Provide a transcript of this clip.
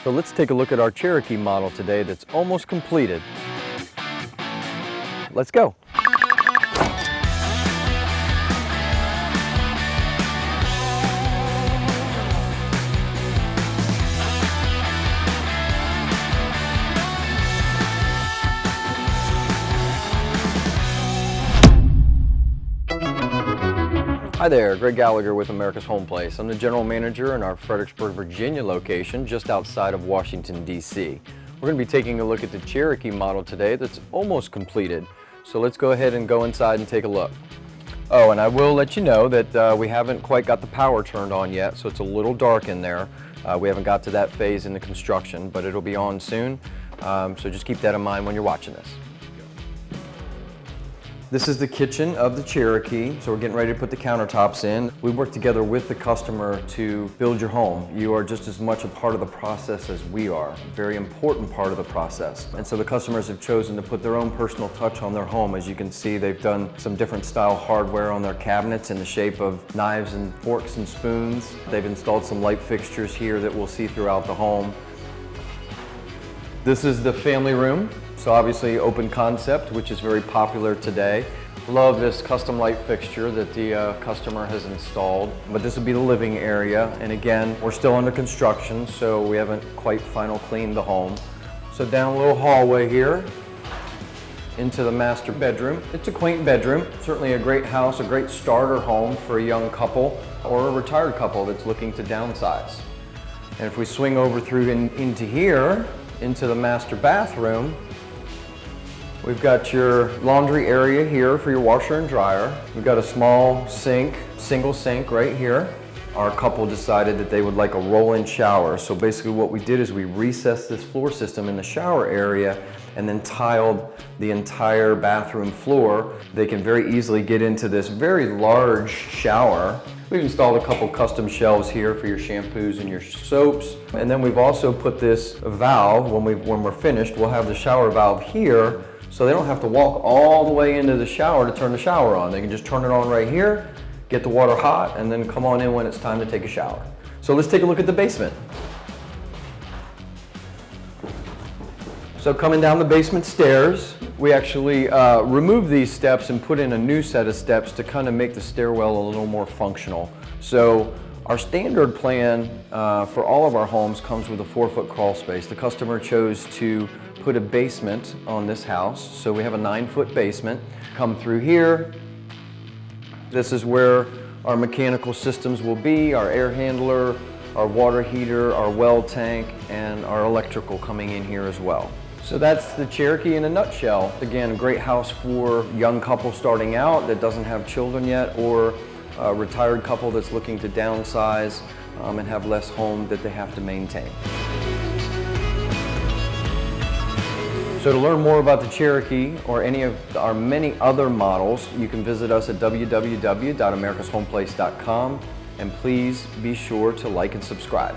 So let's take a look at our Cherokee model today that's almost completed. Let's go. Hi there, Greg Gallagher with America's Home Place. I'm the general manager in our Fredericksburg, Virginia location just outside of Washington, D.C. We're going to be taking a look at the Cherokee model today that's almost completed. So let's go ahead and go inside and take a look. Oh, and I will let you know that we haven't quite got the power turned on yet, so it's a little dark in there. We haven't got to that phase in the construction, but it'll be on soon. So just keep that in mind when you're watching this. This is the kitchen of the Cherokee, so we're getting ready to put the countertops in. We work together with the customer to build your home. You are just as much a part of the process as we are, a very important part of the process. And so the customers have chosen to put their own personal touch on their home. As you can see, they've done some different style hardware on their cabinets in the shape of knives and forks and spoons. They've installed some light fixtures here that we'll see throughout the home. This is the family room. So obviously open concept, which is very popular today. Love this custom light fixture that the customer has installed. But this would be the living area. And again, we're still under construction, so we haven't quite final cleaned the home. So down a little hallway here into the master bedroom. It's a quaint bedroom, certainly a great house, a great starter home for a young couple or a retired couple that's looking to downsize. And if we swing over through into here, into the master bathroom, we've got your laundry area here for your washer and dryer. We've got a small sink, single sink right here. Our couple decided that they would like a roll-in shower. So basically what we did is we recessed this floor system in the shower area and then tiled the entire bathroom floor. They can very easily get into this very large shower. We've installed a couple custom shelves here for your shampoos and your soaps. And then we've also put this valve, when we're finished, we'll have the shower valve here so they don't have to walk all the way into the shower to turn the shower on. They can just turn it on right here, get the water hot, and then come on in when it's time to take a shower. So let's take a look at the basement. So coming down the basement stairs, we actually removed these steps and put in a new set of steps to kind of make the stairwell a little more functional. So our standard plan for all of our homes comes with a 4-foot crawl space. The customer chose to put a basement on this house. So we have a 9-foot basement. Come through here. This is where our mechanical systems will be, our air handler, our water heater, our well tank, and our electrical coming in here as well. So that's the Cherokee in a nutshell. Again, a great house for a young couple starting out that doesn't have children yet, or a retired couple that's looking to downsize and have less home that they have to maintain. So to learn more about the Cherokee or any of our many other models, you can visit us at www.americashomeplace.com, and please be sure to like and subscribe.